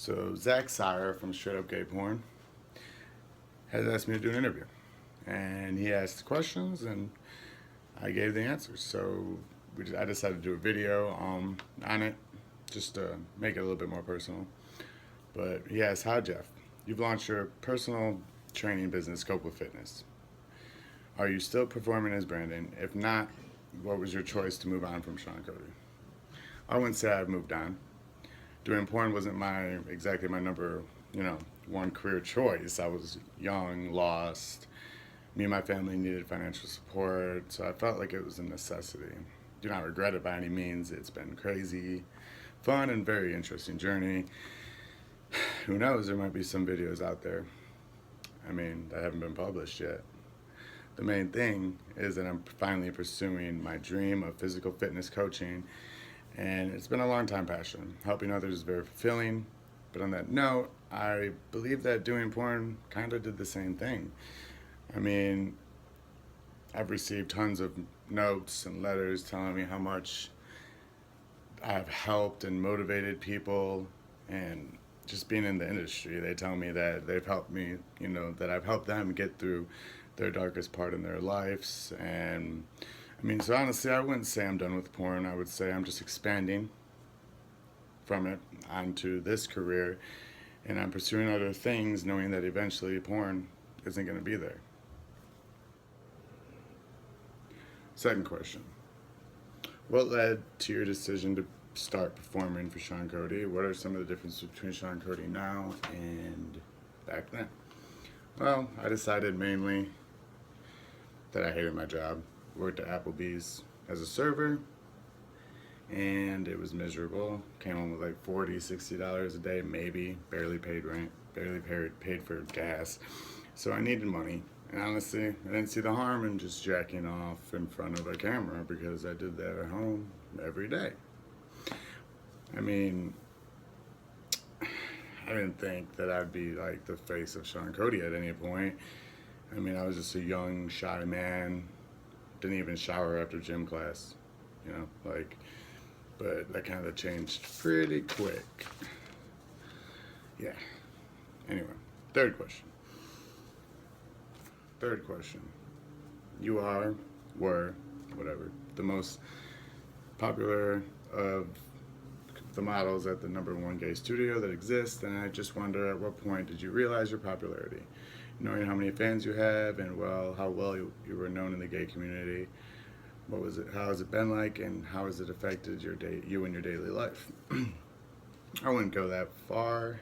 So Zach Sire from Straight Up Gay Porn has asked me to do an interview, and he asked questions, and I gave the answers. So I decided to do a video on it, just to make it a little bit more personal. But he asked, "Hi Jeff, you've launched your personal training business, Scope with Fitness. Are you still performing as Brandon? If not, what was your choice to move on from Shauna Cody?" I wouldn't say I've moved on. Doing porn wasn't exactly my number, one career choice. I was young, lost. Me and my family needed financial support, so I felt like it was a necessity. Do not regret it by any means. It's been crazy, fun, and very interesting journey. Who knows? There might be some videos out there. That haven't been published yet. The main thing is that I'm finally pursuing my dream of physical fitness coaching, and it's been a long time passion. Helping others is very fulfilling, but on that note, I believe that doing porn kind of did the same thing. I mean, I've received tons of notes and letters telling me how much I've helped and motivated people, and just being in the industry, they tell me that they've helped me, that I've helped them get through their darkest part in their lives. And so honestly, I wouldn't say I'm done with porn. I would say I'm just expanding from it onto this career, and I'm pursuing other things, knowing that eventually porn isn't going to be there. Second question: what led to your decision to start performing for Shauna Cody? What are some of the differences between Shauna Cody now and back then? Well, I decided mainly that I hated my job. Worked at Applebee's as a server, and it was miserable. Came home with like $40, $60 a day, maybe. Barely paid rent, barely paid for gas. So I needed money. And honestly, I didn't see the harm in just jacking off in front of a camera, because I did that at home every day. I didn't think that I'd be like the face of Shauna Cody at any point. I was just a young, shy man. Didn't even shower after gym class, but that kind of changed pretty quick. Yeah. Anyway, third question. You were, whatever, the most popular of the models at the #1 gay studio that exists, and I just wonder, at what point did you realize your popularity? Knowing how many fans you have, and how well you were known in the gay community. How has it been like, and how has it affected you and your daily life? I wouldn't go that far.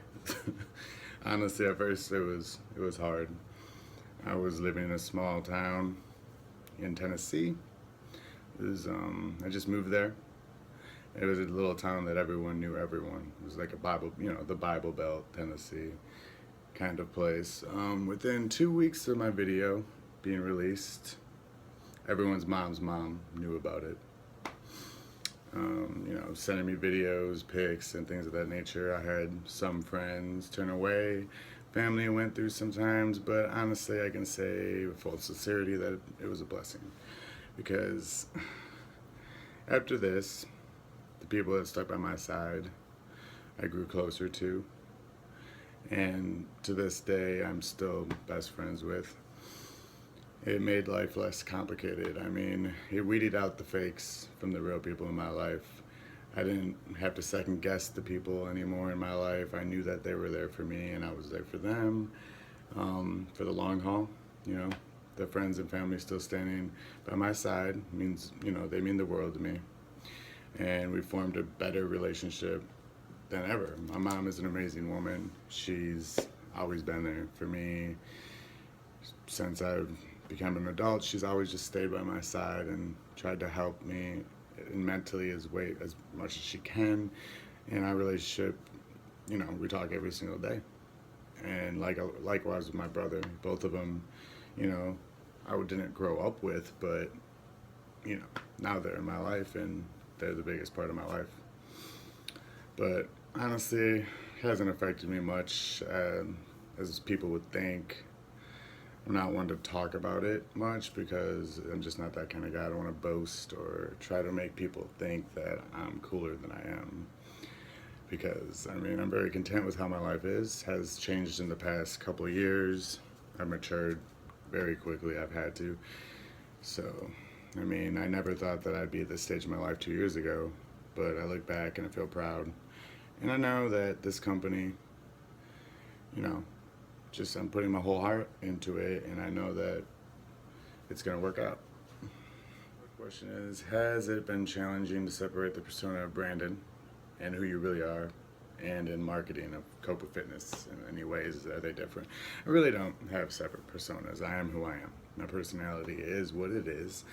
Honestly, at first it was hard. I was living in a small town in Tennessee. I just moved there. It was a little town that everyone knew everyone. It was like a Bible, the Bible Belt, Tennessee kind of place. Within 2 weeks of my video being released, everyone's mom's mom knew about it. Sending me videos, pics, and things of that nature. I had some friends turn away. Family went through sometimes, but honestly, I can say with full sincerity that it was a blessing. Because after this, the people that stuck by my side, I grew closer to. And to this day, I'm still best friends with. It made life less complicated. It weeded out the fakes from the real people in my life. I didn't have to second guess the people anymore in my life. I knew that they were there for me, and I was there for them, for the long haul. The friends and family still standing by my side means, they mean the world to me. And we formed a better relationship than ever. My mom is an amazing woman. She's always been there for me since I've become an adult. She's always just stayed by my side and tried to help me mentally as much as she can. In our relationship, we talk every single day. And likewise with my brother, both of them, I didn't grow up with, but now they're in my life, and they're the biggest part of my life. But honestly, it hasn't affected me much, as people would think. I'm not one to talk about it much, because I'm just not that kind of guy. I don't want to boast or try to make people think that I'm cooler than I am. because I mean I'm very content with how my life has changed in the past couple of years. I've matured very quickly. I've had to. So, I mean, I never thought that I'd be at this stage of my life 2 years ago, but I look back and I feel proud. And I know that this company, you know, just I'm putting my whole heart into it, and I know that it's going to work out. The question is, has it been challenging to separate the persona of Brandon and who you really are, and in marketing of Copa Fitness in any ways? Are they different? I really don't have separate personas. I am who I am. My personality is what it is.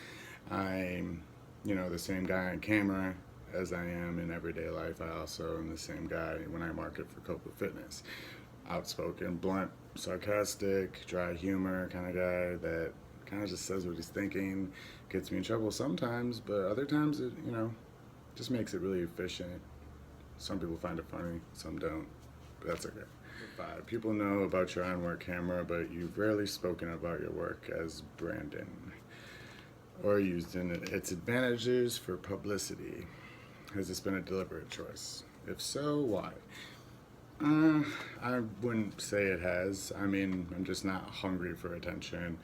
I'm, the same guy on camera as I am in everyday life. I also am the same guy when I market for Copa Fitness. Outspoken, blunt, sarcastic, dry humor kind of guy that kind of just says what he's thinking, gets me in trouble sometimes, but other times it, just makes it really efficient. Some people find it funny, some don't, but that's okay. 5. People know about your on-work camera, but you've rarely spoken about your work as Brandon or used in its advantages for publicity. Has this been a deliberate choice? If so, why? I wouldn't say it has. I mean, I'm just not hungry for attention.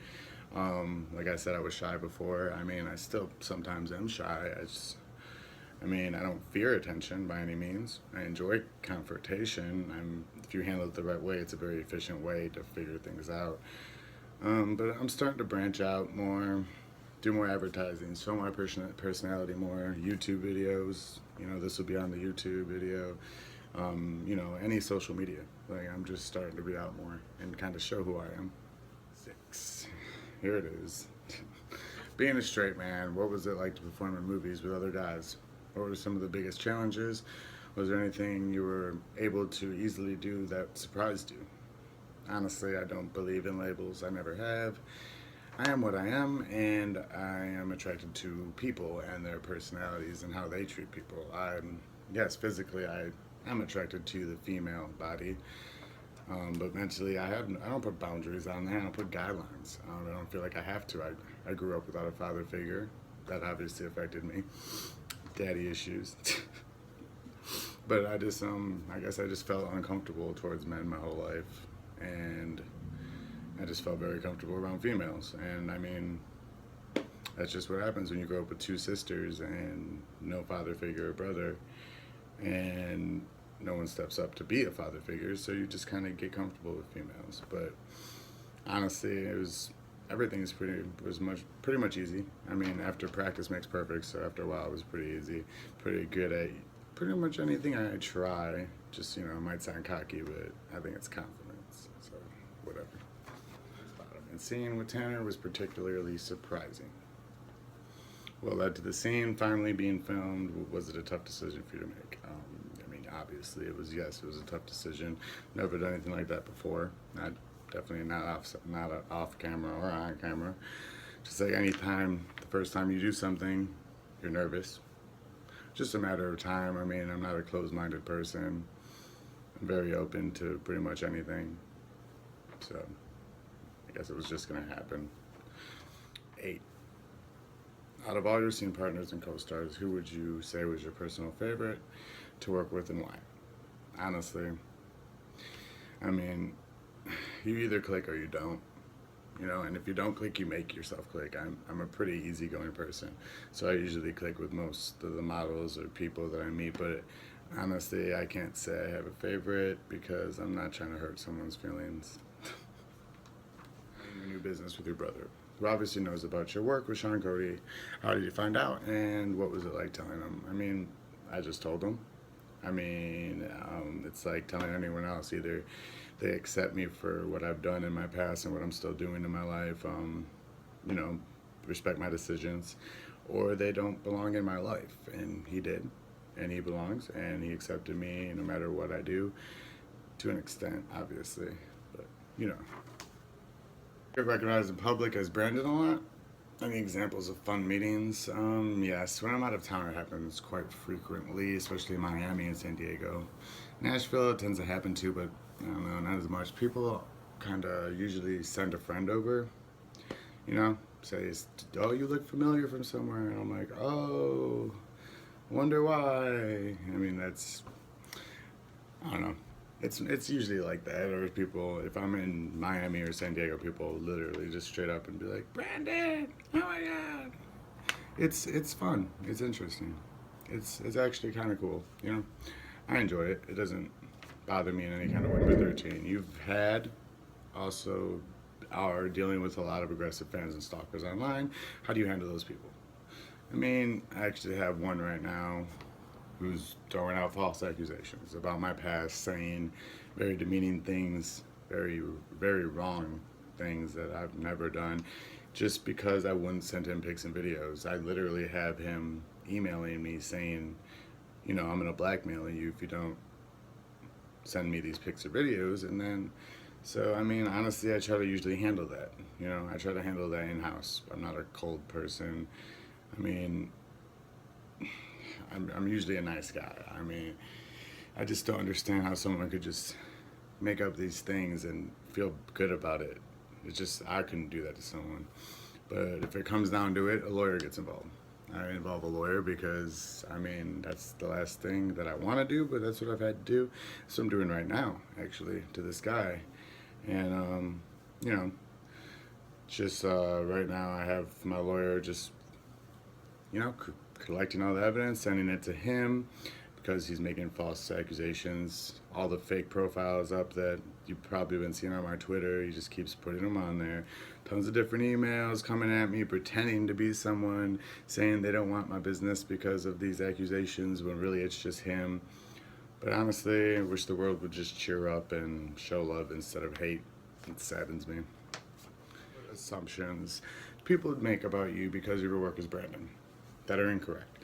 Like I said, I was shy before. I mean, I still sometimes am shy. I don't fear attention by any means. I enjoy confrontation. If you handle it the right way, it's a very efficient way to figure things out. But I'm starting to branch out more, do more advertising, show my personality more, YouTube videos. This will be on the YouTube video. Any social media. Like, I'm just starting to be out more and kind of show who I am. 6. Here it is. Being a straight man, what was it like to perform in movies with other guys? What were some of the biggest challenges? Was there anything you were able to easily do that surprised you? Honestly, I don't believe in labels. I never have. I am what I am, and I am attracted to people and their personalities and how they treat people. Yes, physically, I'm attracted to the female body, but mentally, I don't put boundaries on there. I don't put guidelines. I don't feel like I have to. I grew up without a father figure. That obviously affected me. Daddy issues. But I guess I just felt uncomfortable towards men my whole life, and I just felt very comfortable around females. And I mean, that's just what happens when you grow up with 2 sisters and no father figure or brother, and no one steps up to be a father figure, so you just kind of get comfortable with females. But honestly, everything was pretty much easy. I mean, after practice makes perfect, so after a while it was pretty easy, pretty good at pretty much anything I try. Just, it might sound cocky, but I think it's confidence, so whatever. And seeing with Tanner was particularly surprising. What led to the scene finally being filmed? Was it a tough decision for you to make? Obviously it was a tough decision. Never done anything like that before. Definitely not off camera or on camera. Just like any time, the first time you do something, you're nervous. Just a matter of time. I'm not a closed-minded person. I'm very open to pretty much anything. So I guess it was just gonna happen. 8. Out of all your scene partners and co-stars, who would you say was your personal favorite to work with and why? Honestly, you either click or you don't, and if you don't click, you make yourself click. I'm a pretty easygoing person, so I usually click with most of the models or people that I meet, but honestly, I can't say I have a favorite because I'm not trying to hurt someone's feelings. Your new business with your brother, who obviously knows about your work with Shauna Cody. How did you find out, and what was it like telling him? I just told him. It's like telling anyone else. Either they accept me for what I've done in my past and what I'm still doing in my life, respect my decisions, or they don't belong in my life. And he did, and he belongs, and he accepted me no matter what I do, to an extent, obviously. But, Get recognized in public as Brandon a lot. Any examples of fun meetings? Yes, when I'm out of town it happens quite frequently, especially in Miami and San Diego. Nashville it tends to happen too, but I don't know, not as much. People kind of usually send a friend over, say, oh, you look familiar from somewhere, and I'm like, oh, wonder why. I don't know. It's usually like that, or people. If I'm in Miami or San Diego, people literally just straight up and be like, "Brandon, oh my god!" It's fun. It's interesting. It's actually kind of cool. You know, I enjoy it. It doesn't bother me in any kind of way. Number 13. You've had also are dealing with a lot of aggressive fans and stalkers online. How do you handle those people? I mean, I actually have one right now who's throwing out false accusations about my past, saying very demeaning things, very wrong things that I've never done, just because I wouldn't send him pics and videos. I literally have him emailing me saying, you know, I'm gonna blackmail you if you don't send me these pics or videos, and then. So, I mean, honestly, I try to usually handle that. You know, I try to handle that in house. I'm not a cold person. I mean, I'm usually a nice guy. I mean, I just don't understand how someone could just make up these things and feel good about it. It's just, I couldn't do that to someone. But if it comes down to it, a lawyer gets involved. I involve a lawyer because, I mean, that's the last thing that I want to do, but that's what I've had to do. So I'm doing right now, actually, to this guy. And, you know, just right now I have my lawyer just, you know, collecting all the evidence, sending it to him because he's making false accusations. All the fake profiles up that you've probably been seeing on my Twitter, he just keeps putting them on there. Tons of different emails coming at me, pretending to be someone, saying they don't want my business because of these accusations, when really it's just him. But honestly, I wish the world would just cheer up and show love instead of hate. It saddens me. Assumptions people would make about you because of your work as Brandon that are incorrect.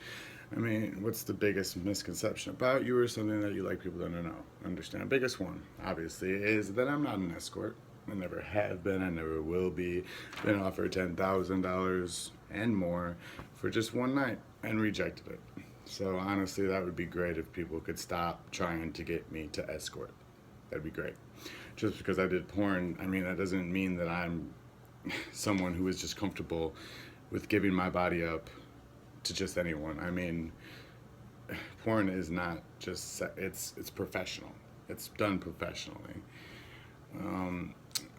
I mean, what's the biggest misconception about you or something that you like people to know? Understand? Biggest one, obviously, is that I'm not an escort. I never have been. I never will be. Been offered $10,000 and more for just one night and rejected it. So honestly, that would be great if people could stop trying to get me to escort. That'd be great. Just because I did porn, I mean, that doesn't mean that I'm someone who is just comfortable with giving my body up to just anyone. I mean, porn is not just it's professional. It's done professionally.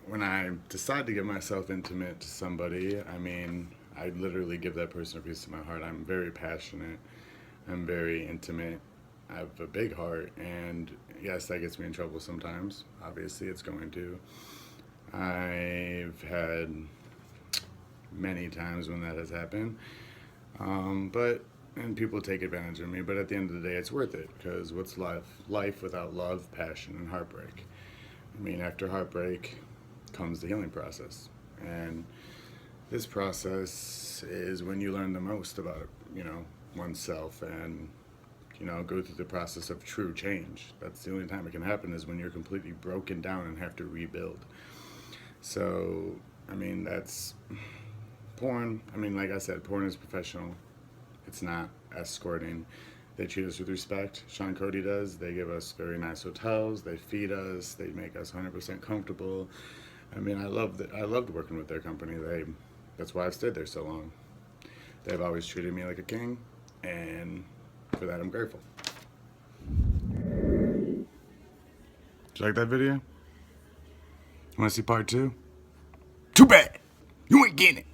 When I decide to get myself intimate to somebody, I mean, I literally give that person a piece of my heart. I'm very passionate. I'm very intimate. I have a big heart, and yes, that gets me in trouble sometimes. Obviously, it's going to. I've had many times when that has happened. And people take advantage of me, but at the end of the day, it's worth it, because what's life? Life without love, passion, and heartbreak. I mean, after heartbreak comes the healing process. And this process is when you learn the most about, you know, oneself, and, you know, go through the process of true change. That's the only time it can happen, is when you're completely broken down and have to rebuild. So, I mean, that's porn. I mean, like I said, porn is professional. It's not escorting. They treat us with respect. Shauna Cody does. They give us very nice hotels. They feed us. They make us 100% comfortable. I mean, I loved working with their company. That's why I've stayed there so long. They've always treated me like a king, and for that I'm grateful. Did you like that video? Want to see part 2? Too bad. You ain't getting it.